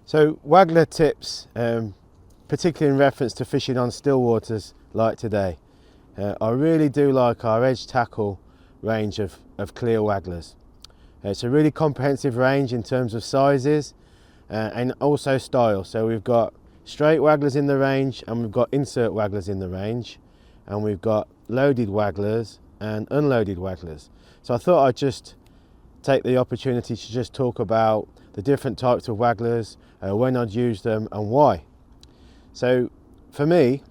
So Waggler tips, particularly in reference to fishing on still waters like today. I really do like our edge tackle range of clear Wagglers. It's a really comprehensive range in terms of sizes and also style. So we've got straight Wagglers in the range, and we've got insert Wagglers in the range, and we've got loaded Wagglers and unloaded Wagglers. So I thought I'd just take the opportunity to just talk about the different types of Wagglers, when I'd use them and why. So for me,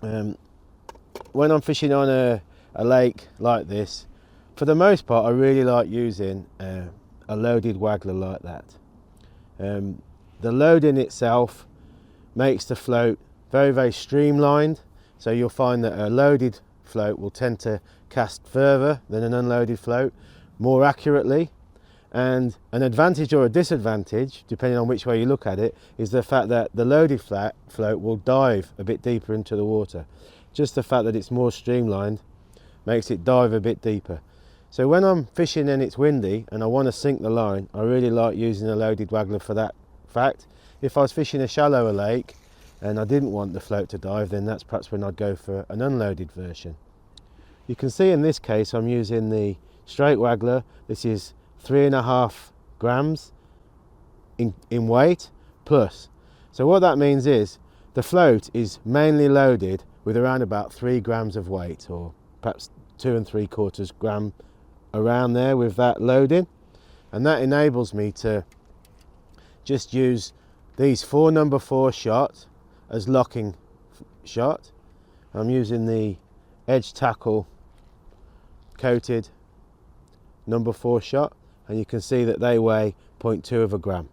when I'm fishing on a lake like this, for the most part I really like using a loaded Waggler like that. The loading itself makes the float very, very streamlined, so you'll find that a loaded float will tend to cast further than an unloaded float, more accurately. And an advantage or a disadvantage, depending on which way you look at it, is the fact that the loaded float will dive a bit deeper into the water. Just the fact that it's more streamlined makes it dive a bit deeper. So when I'm fishing and it's windy and I want to sink the line, I really like using a loaded Waggler for that fact. If I was fishing a shallower lake and I didn't want the float to dive, then that's perhaps when I'd go for an unloaded version. You can see in this case I'm using the straight Waggler. This is 3.5 grams in weight plus. So what that means is the float is mainly loaded with around about 3 grams of weight, or perhaps 2 3/4 gram around there with that loading, and that enables me to just use these 4 number 4 shot as locking shot. I'm using the edge tackle coated number 4 shot, and you can see that they weigh 0.2 of a gram.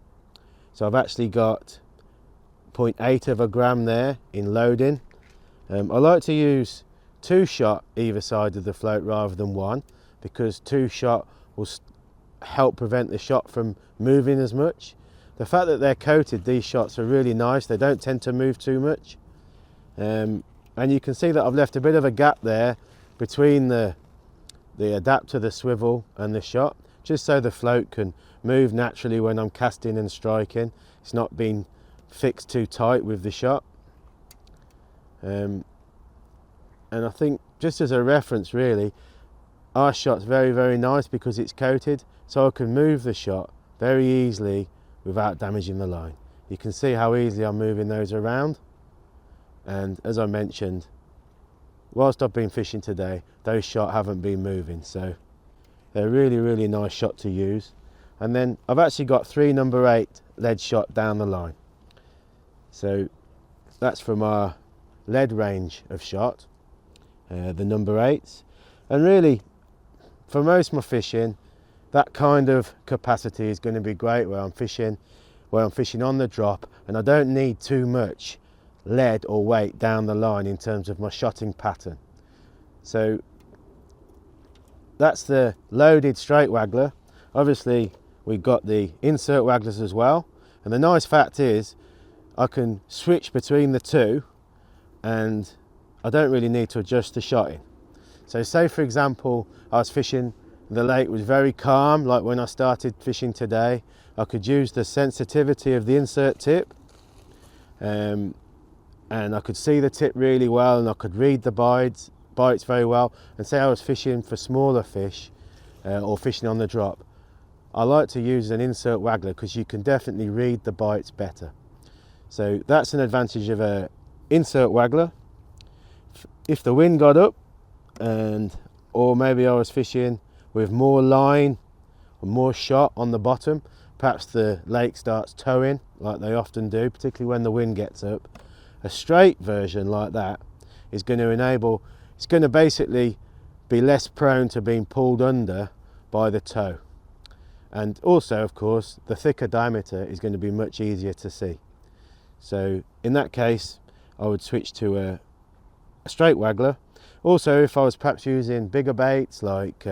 So I've actually got 0.8 of a gram there in loading. I like to use 2 shot either side of the float rather than 1, because 2 shot will help prevent the shot from moving as much. The fact that they're coated, these shots are really nice. They don't tend to move too much. And you can see that I've left a bit of a gap there between the adapter, the swivel, and the shot, just so the float can move naturally when I'm casting and striking. It's not been fixed too tight with the shot. And I think, just as a reference really, our shot's very, very nice because it's coated, so I can move the shot very easily without damaging the line. You can see how easily I'm moving those around, and as I mentioned, whilst I've been fishing today, those shot haven't been moving, so they're really, really nice shot to use. And then I've actually got 3 number 8 lead shot down the line. So that's from our lead range of shot, the number 8s. And really, for most of my fishing, that kind of capacity is going to be great where I'm fishing on the drop, and I don't need too much lead or weight down the line in terms of my shotting pattern. So that's the loaded straight Waggler. Obviously we've got the insert Wagglers as well, and the nice fact is I can switch between the two and I don't really need to adjust the shotting. So say for example I was fishing, the lake was very calm like when I started fishing today, I could use the sensitivity of the insert tip, and I could see the tip really well, and I could read the bites very well. And say I was fishing for smaller fish or fishing on the drop, I like to use an insert Waggler because you can definitely read the bites better. So that's an advantage of a insert Waggler. If the wind got up, or maybe I was fishing with more line or more shot on the bottom, perhaps the lake starts towing like they often do, particularly when the wind gets up, a straight version like that is going to enable, it's going to basically be less prone to being pulled under by the tow. And also, of course, the thicker diameter is going to be much easier to see. So in that case, I would switch to a straight Waggler. Also, if I was perhaps using bigger baits like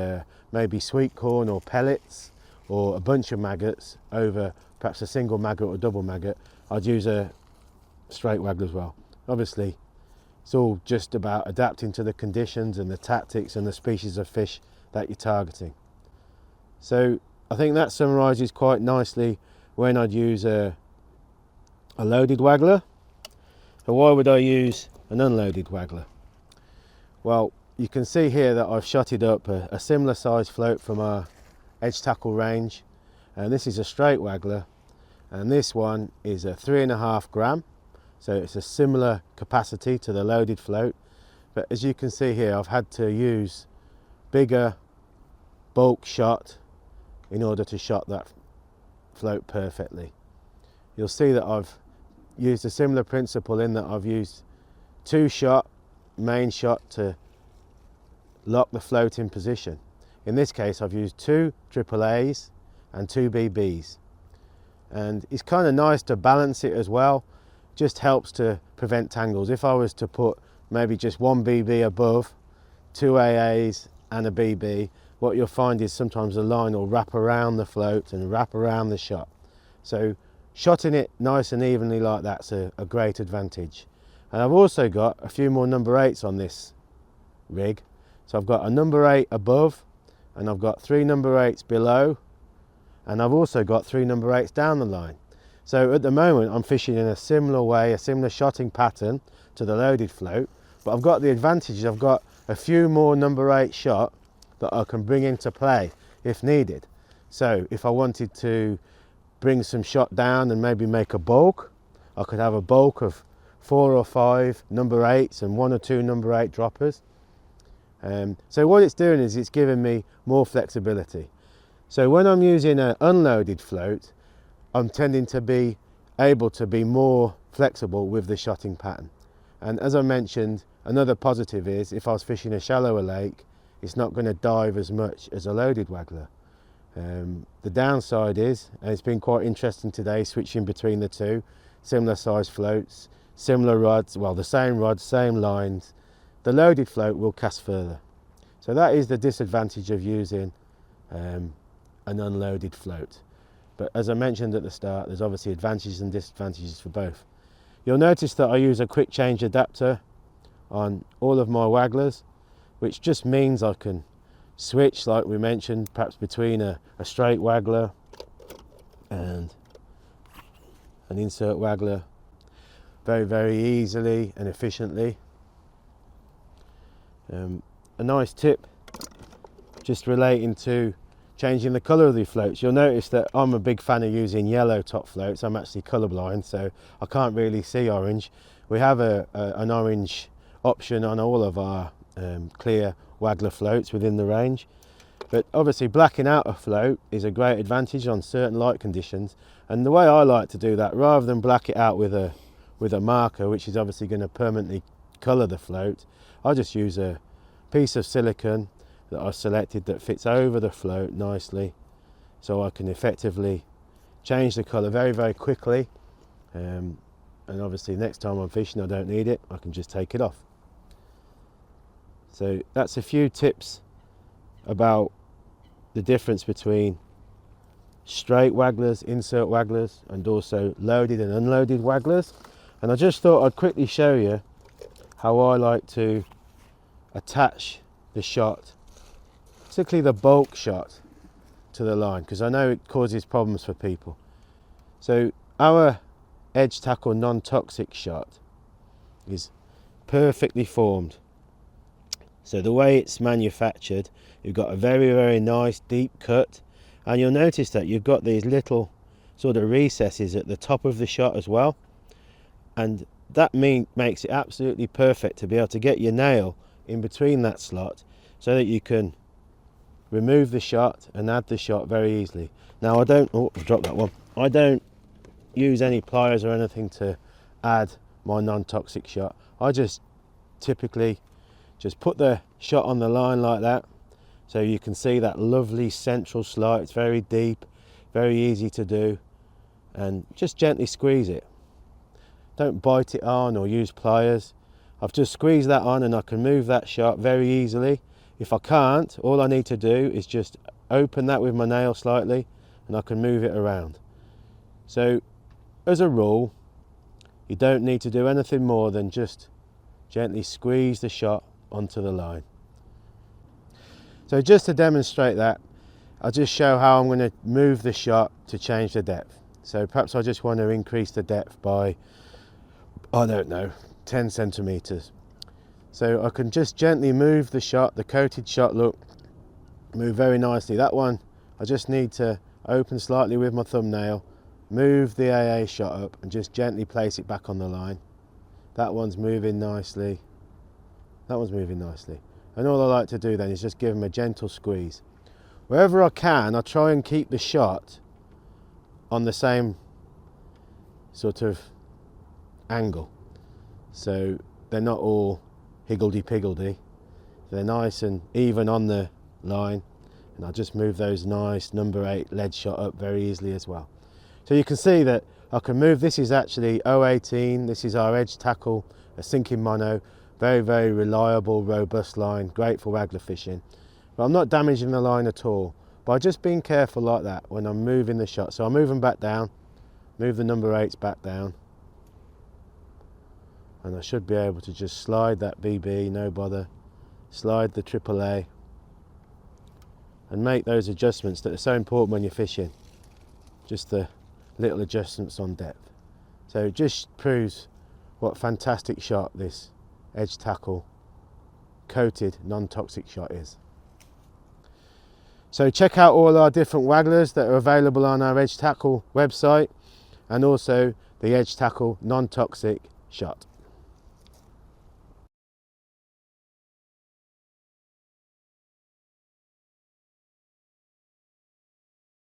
maybe sweet corn or pellets or a bunch of maggots over perhaps a single maggot or double maggot, I'd use a straight Waggler as well. Obviously, it's all just about adapting to the conditions and the tactics and the species of fish that you're targeting. So I think that summarises quite nicely when I'd use a a loaded waggler. So why would I use an unloaded waggler? Well, you can see here that I've shotted up a similar size float from our edge tackle range, and this is a straight waggler, and this one is a 3.5 gram, so it's a similar capacity to the loaded float. But as you can see here, I've had to use bigger bulk shot in order to shot that float perfectly. You'll see that I've used a similar principle in that I've used 2 shot main shot to lock the float in position. In this case I've used 2 AAAs and 2 BBs, and it's kind of nice to balance it as well. Just helps to prevent tangles. If I was to put maybe just 1 BB above 2 AAs and a BB, what you'll find is sometimes the line will wrap around the float and wrap around the shot. So shotting it nice and evenly like that's a great advantage. And I've also got a few more number 8s on this rig. So I've got a number 8 above, and I've got 3 number 8s below, and I've also got 3 number 8s down the line. So at the moment I'm fishing in a similar way, a similar shotting pattern to the loaded float, but I've got the advantage, I've got a few more number 8 shot that I can bring into play if needed. So if I wanted to bring some shot down and maybe make a bulk, I could have a bulk of 4 or 5 number 8s and 1 or 2 number 8 droppers. So what it's doing is it's giving me more flexibility. So when I'm using an unloaded float, I'm tending to be able to be more flexible with the shotting pattern. And as I mentioned, another positive is if I was fishing a shallower lake, it's not going to dive as much as a loaded waggler. The downside is, and it's been quite interesting today switching between the two, similar size floats, similar rods, well the same rods, same lines, the loaded float will cast further. So that is the disadvantage of using an unloaded float. But as I mentioned at the start, there's obviously advantages and disadvantages for both. You'll notice that I use a quick change adapter on all of my wagglers, which just means I can switch, like we mentioned, perhaps between a straight waggler and an insert waggler very, very easily and efficiently. A nice tip just relating to changing the colour of the floats. You'll notice that I'm a big fan of using yellow top floats. I'm actually colourblind, so I can't really see orange. We have an orange option on all of our clear waggler floats within the range, but obviously blacking out a float is a great advantage on certain light conditions, and the way I like to do that, rather than black it out with a marker, which is obviously going to permanently colour the float, I just use a piece of silicone that I've selected that fits over the float nicely, so I can effectively change the colour very, very quickly, and obviously next time I'm fishing I don't need it, I can just take it off. So that's a few tips about the difference between straight wagglers, insert wagglers, and also loaded and unloaded wagglers. And I just thought I'd quickly show you how I like to attach the shot, particularly the bulk shot, to the line, because I know it causes problems for people. So our edge tackle non-toxic shot is perfectly formed. So the way it's manufactured, you've got a very, very nice deep cut, and you'll notice that you've got these little sort of recesses at the top of the shot as well, and that makes it absolutely perfect to be able to get your nail in between that slot so that you can remove the shot and add the shot very easily. Now I don't, oh I've dropped that one, I don't use any pliers or anything to add my non-toxic shot. I just typically just put the shot on the line like that, so you can see that lovely central slot. It's very deep, very easy to do, and just gently squeeze it. Don't bite it on or use pliers. I've just squeezed that on and I can move that shot very easily. If I can't, all I need to do is just open that with my nail slightly and I can move it around. So as a rule, you don't need to do anything more than just gently squeeze the shot onto the line. So just to demonstrate that, I'll just show how I'm going to move the shot to change the depth. So perhaps I just want to increase the depth by, I don't know, 10 centimeters. So I can just gently move the shot, the coated shot, look, move very nicely. That one, I just need to open slightly with my thumbnail, move the AA shot up and just gently place it back on the line. That one's moving nicely. That one's moving nicely. And all I like to do then is just give them a gentle squeeze. Wherever I can, I try and keep the shot on the same sort of angle. So they're not all higgledy-piggledy. They're nice and even on the line. And I'll just move those nice number 8 lead shot up very easily as well. So you can see that I can move, this is actually 018, this is our edge tackle, a sinking mono, very, very reliable, robust line, great for waggler fishing. But I'm not damaging the line at all, by just being careful like that when I'm moving the shot. So I move them back down, move the number 8s back down, and I should be able to just slide that BB, no bother, slide the AAA, and make those adjustments that are so important when you're fishing. Just the little adjustments on depth. So it just proves what fantastic shot this edge tackle coated non-toxic shot is. So check out all our different wagglers that are available on our edge tackle website, and also the edge tackle non-toxic shot.